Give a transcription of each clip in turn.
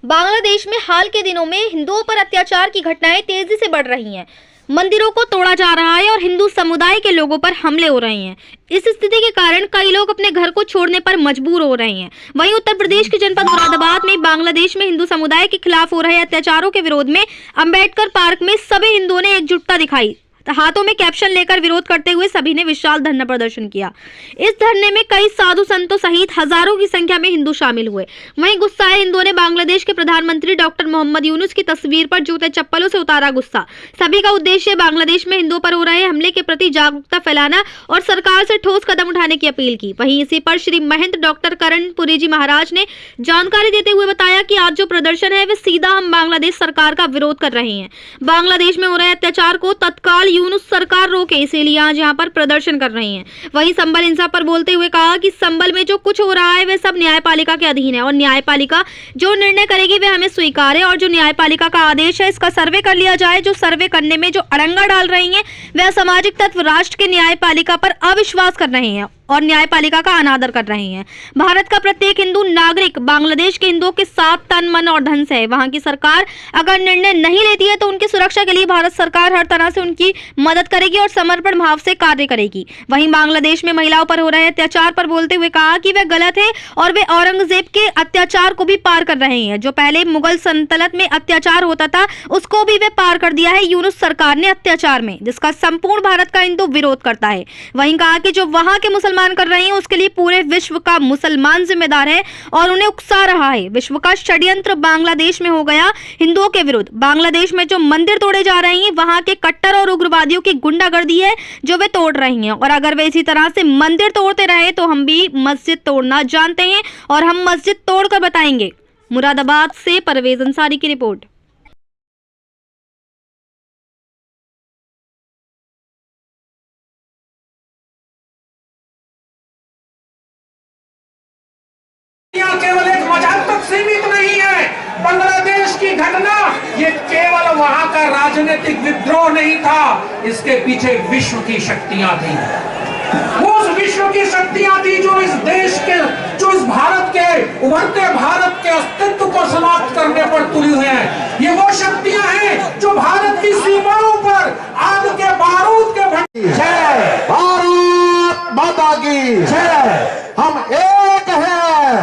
बांग्लादेश में हाल के दिनों में हिंदुओं पर अत्याचार की घटनाएं तेजी से बढ़ रही हैं। मंदिरों को तोड़ा जा रहा है और हिंदू समुदाय के लोगों पर हमले हो रहे हैं। इस स्थिति के कारण कई लोग अपने घर को छोड़ने पर मजबूर हो रहे हैं। वहीं उत्तर प्रदेश के जनपद मुरादाबाद में बांग्लादेश में हिंदू समुदाय के खिलाफ हो रहे अत्याचारों के विरोध में अंबेडकर पार्क में सभी हिंदुओं ने एकजुटता दिखाई। हाथों में कैप्शन लेकर विरोध करते हुए सभी ने विशाल धरना प्रदर्शन किया। इस धरने में कई साधु संतों सहित हजारों की संख्या में हिंदू शामिल हुए। वहीं गुस्साए हिंदुओं ने बांग्लादेश के प्रधानमंत्री डॉक्टर मोहम्मद यूनुस की तस्वीर पर जूते चप्पलों से उतारा गुस्सा। सभी का उद्देश्य बांग्लादेश में हिंदुओं पर हो रहे हमले के प्रति जागरूकता फैलाना और सरकार से ठोस कदम उठाने की अपील की। वहीं इसी पर श्री महंत डॉक्टर करणपुरी जी महाराज ने जानकारी देते हुए बताया कि आज जो प्रदर्शन है वे सीधा हम बांग्लादेश सरकार का विरोध कर रहे हैं। बांग्लादेश में हो रहे अत्याचार को तत्काल यूनुस सरकार रोके, इसीलिए आज यहाँ पर प्रदर्शन कर रहे हैं। वहीं संबल हिंसा पर बोलते हुए कहा कि संबल में जो कुछ हो रहा है वे सब न्यायपालिका के अधीन है और न्यायपालिका जो निर्णय करेगी वे हमें स्वीकार है और जो न्यायपालिका का आदेश है इसका सर्वे कर लिया जाए। जो सर्वे करने में जो अड़ंगा डाल रही है वे असामाजिक तत्व राष्ट्र के न्यायपालिका पर अविश्वास कर रहे हैं और न्यायपालिका का अनादर कर रहे हैं। भारत का प्रत्येक हिंदू नागरिक बांग्लादेश के हिंदुओं के साथ तन मन और धन से है। वहां की सरकार अगर निर्णय नहीं लेती है तो उनकी सुरक्षा के लिए भारत सरकार हर तरह से उनकी मदद करेगी और समर्पण भाव से कार्य करेगी। वहीं बांग्लादेश में महिलाओं पर हो रहे अत्याचार पर बोलते हुए कहा कि वे गलत है और वे औरंगजेब के अत्याचार को भी पार कर रहे हैं। जो पहले मुगल सल्तनत में अत्याचार होता था उसको भी वे पार कर दिया है यूनुस सरकार ने अत्याचार में, जिसका संपूर्ण भारत का हिंदू विरोध करता है। वहीं कहा कि जो वहां के मुसलमान कर रहे हैं उसके लिए पूरे विश्व का मुसलमान जिम्मेदार है और उन्हें उकसा रहा है। विश्व का षड्यंत्र बांग्लादेश में हो गया हिंदुओं के विरुद्ध। बांग्लादेश में जो मंदिर तोड़े जा रहे हैं वहां के कट्टर और उग्रवादियों की गुंडागर्दी है जो वे तोड़ रहे हैं और अगर वे इसी तरह से मंदिर तोड़ते रहे तो हम भी मस्जिद तोड़ना जानते हैं और हम मस्जिद तोड़कर बताएंगे। मुरादाबाद से परवेज अंसारी की रिपोर्ट। केवल एक मजहब तक सीमित नहीं है। बांग्लादेश की घटना ये केवल वहां का राजनीतिक विद्रोह नहीं था, इसके पीछे विश्व की शक्तियां थी। वो उस विश्व की शक्तियां थी जो इस देश के, जो इस भारत के, उभरते भारत के अस्तित्व को समाप्त करने पर तुली हुई हैं। ये वो शक्तियां हैं जो भारत की सीमाओं पर आग के बारूद के जय भारत माता की जय। हम एक हैं,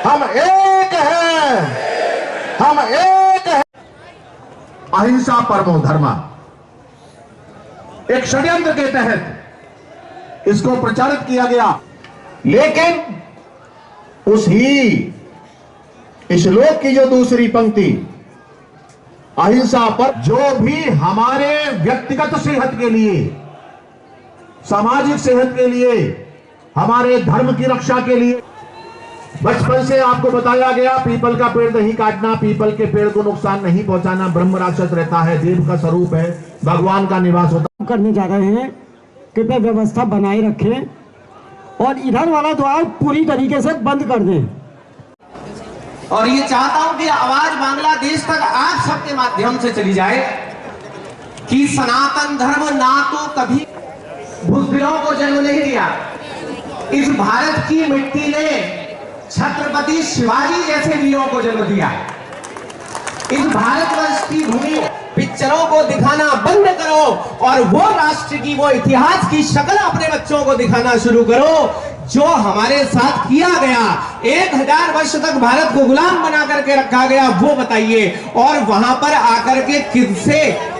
हम एक हैं, हम एक हैं। अहिंसा परमो धर्मा एक षड्यंत्र के तहत इसको प्रचारित किया गया, लेकिन इस श्लोक की जो दूसरी पंक्ति अहिंसा पर, जो भी हमारे व्यक्तिगत सेहत के लिए, सामाजिक सेहत के लिए, हमारे धर्म की रक्षा के लिए, बचपन से आपको बताया गया पीपल का पेड़ नहीं काटना, पीपल के पेड़ को नुकसान नहीं पहुंचाना, ब्रह्म राक्षस रहता है, देव का स्वरूप है, भगवान का निवास होता करने जा रहे हैं। कृपया व्यवस्था बनाए रखें और इधर वाला द्वार पूरी तरीके से बंद कर दें। और ये चाहता हूं कि आवाज बांग्लादेश तक आप सबके माध्यम से चली जाए कि सनातन धर्म ना तो कभी बुजदिलों को जन्म नहीं दिया। इस भारत की मिट्टी ने छत्रपति शिवाजी जैसे वीरों को जन्म दिया। इस भारतवर्ष की भूमि पिक्चरों को दिखाना बंद करो और वो राष्ट्र की, वो इतिहास की शक्ल अपने बच्चों को दिखाना शुरू करो जो हमारे साथ किया गया। 1000 वर्ष तक भारत को गुलाम बना करके रखा गया, वो बताइए। और वहां पर आकर के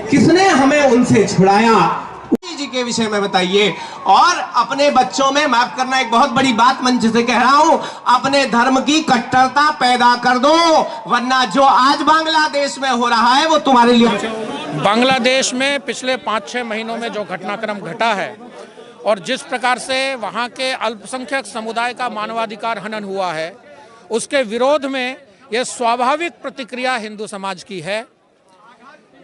किसने हमें उनसे छुड़ाया जी के विषय में बताइए। और अपने बच्चों में, माफ करना एक बहुत बड़ी बात मंच से कह रहा हूं, अपने धर्म की कट्टरता पैदा कर दो, वरना जो आज बांग्लादेश में हो रहा है वो तुम्हारे लिए। बांग्लादेश में पिछले 5-6 महीनों में जो घटनाक्रम घटा है और जिस प्रकार से वहां के अल्पसंख्यक समुदाय का मानवाधिकार हनन हुआ है, उसके विरोध में यह स्वाभाविक प्रतिक्रिया हिंदू समाज की है।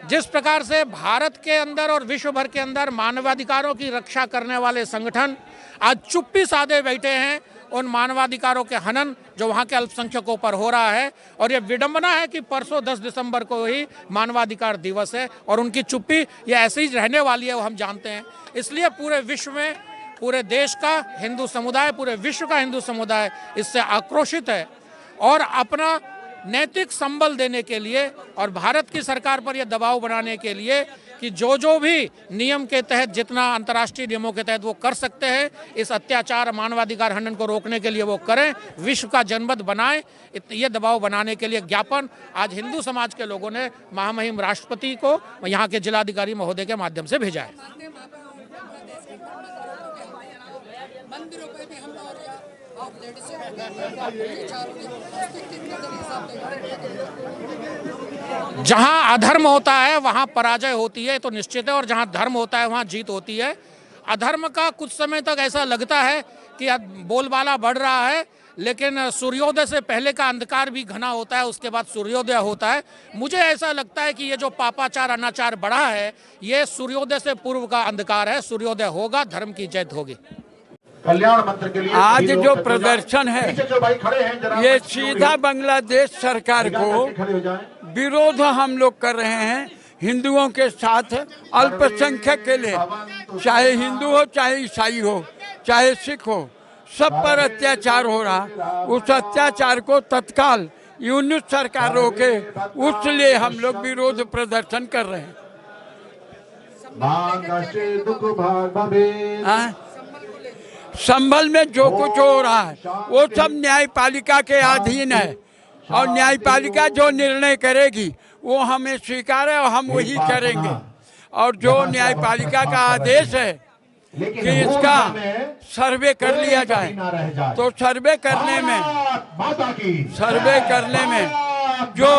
जिस प्रकार से भारत के अंदर और विश्व भर के अंदर मानवाधिकारों की रक्षा करने वाले संगठन आज चुप्पी साधे बैठे हैं उन मानवाधिकारों के हनन जो वहाँ के अल्पसंख्यकों पर हो रहा है। और ये विडंबना है कि परसों 10 दिसंबर को ही मानवाधिकार दिवस है और उनकी चुप्पी ये ऐसे ही रहने वाली है, वो हम जानते हैं। इसलिए पूरे विश्व में, पूरे देश का हिंदू समुदाय, पूरे विश्व का हिंदू समुदाय इससे आक्रोशित है और अपना नैतिक संबल देने के लिए और भारत की सरकार पर यह दबाव बनाने के लिए कि जो भी नियम के तहत, जितना अंतर्राष्ट्रीय नियमों के तहत वो कर सकते हैं, इस अत्याचार मानवाधिकार हनन को रोकने के लिए वो करें, विश्व का जनमत बनाएं। ये दबाव बनाने के लिए ज्ञापन आज हिंदू समाज के लोगों ने महामहिम राष्ट्रपति को यहाँ के जिलाधिकारी महोदय के माध्यम से भेजा है। जहां अधर्म होता है वहां पराजय होती है, तो निश्चित है, और जहां धर्म होता है वहां जीत होती है। अधर्म का कुछ समय तक ऐसा लगता है कि बोलबाला बढ़ रहा है, लेकिन सूर्योदय से पहले का अंधकार भी घना होता है, उसके बाद सूर्योदय होता है। मुझे ऐसा लगता है कि ये जो पापाचार अनाचार बढ़ा है, ये सूर्योदय से पूर्व का अंधकार है। सूर्योदय होगा, धर्म की जय होगी। कल्याण मंत्र के लिए आज जो प्रदर्शन है जो भाई खड़े हैं ये सीधा बांग्लादेश सरकार को विरोध हम लोग कर रहे हैं। हिंदुओं के साथ अल्पसंख्यक के लिए, चाहे हिंदू हो, चाहे ईसाई हो, चाहे सिख हो, सब पर अत्याचार हो रहा। उस अत्याचार को तत्काल यूनिट सरकार रोके, उसलिए हम लोग विरोध प्रदर्शन कर रहे हैं। संभल में जो कुछ हो रहा है वो सब न्यायपालिका के अधीन है, और न्यायपालिका जो निर्णय करेगी वो हमें स्वीकार है और हम वही करेंगे। और जो न्यायपालिका का आदेश है कि इसका सर्वे कर लिया जाए, तो सर्वे करने में जो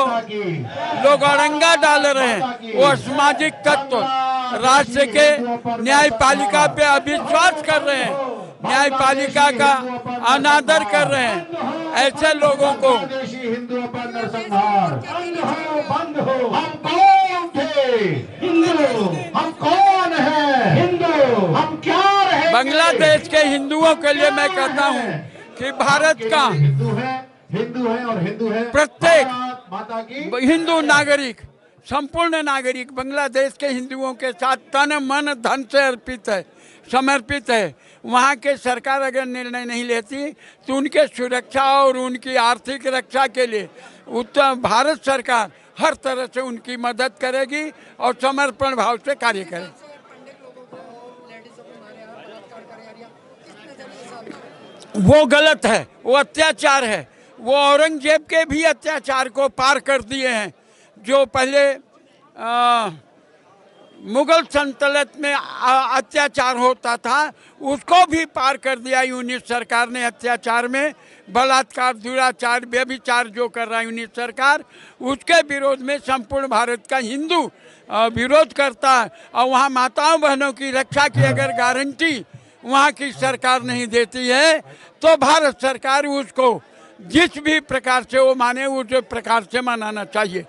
लोग अड़ंगा डाल रहे हैं वो असामाजिक तत्व राज्य के न्यायपालिका पे अविश्वास कर रहे हैं, न्यायपालिका का अनादर कर रहे हैं। ऐसे लोगों को हिंदुओं पर नरसंहार बंद हो। हम कौन थे? हिंदू। हम कौन है? हिंदू। हम क्या रहे? बांग्लादेश के हिंदुओं के लिए मैं कहता हूँ कि भारत का हिंदू है और हिंदू है प्रत्येक माता की हिंदू नागरिक, संपूर्ण नागरिक बांग्लादेश के हिंदुओं के साथ तन मन धन से समर्पित है। वहाँ के सरकार अगर निर्णय नहीं लेती तो उनके सुरक्षा और उनकी आर्थिक रक्षा के लिए उत्तर भारत सरकार हर तरह से उनकी मदद करेगी और समर्पण भाव से कार्य करेगी। वो गलत है, वो अत्याचार है। वो औरंगजेब के भी अत्याचार को पार कर दिए हैं। जो पहले मुगल सल्तनत में अत्याचार होता था उसको भी पार कर दिया यूनिट सरकार ने। अत्याचार में बलात्कार, दुराचार, व्यभिचार जो कर रहा है यूनिट सरकार, उसके विरोध में संपूर्ण भारत का हिंदू विरोध करता है। और वहाँ माताओं बहनों की रक्षा की अगर गारंटी वहाँ की सरकार नहीं देती है तो भारत सरकार उसको जिस भी प्रकार से वो माने उस प्रकार से मनाना चाहिए।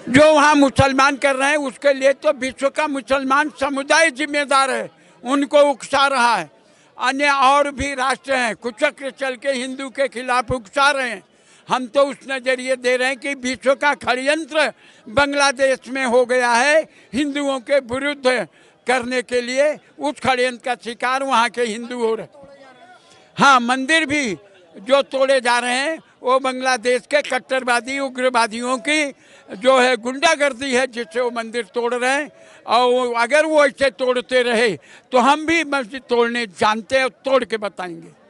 जो वहाँ मुसलमान कर रहे हैं उसके लिए तो विश्व का मुसलमान समुदाय जिम्मेदार है, उनको उकसा रहा है। अन्य और भी राष्ट्र हैं कुचक्र चल के हिंदू के खिलाफ उकसा रहे हैं। हम तो उस नज़रिए दे रहे हैं कि विश्व का षड्यंत्र बांग्लादेश में हो गया है हिंदुओं के विरुद्ध करने के लिए। उस षड्यंत्र का शिकार वहाँ के हिंदू हो रहे। हाँ, मंदिर भी जो तोड़े जा रहे हैं वो बांग्लादेश के कट्टरवादी उग्रवादियों की जो है गुंडागर्दी है जिससे वो मंदिर तोड़ रहे हैं। और अगर वो ऐसे तोड़ते रहे तो हम भी मस्जिद तोड़ने जानते हैं और तोड़ के बताएंगे।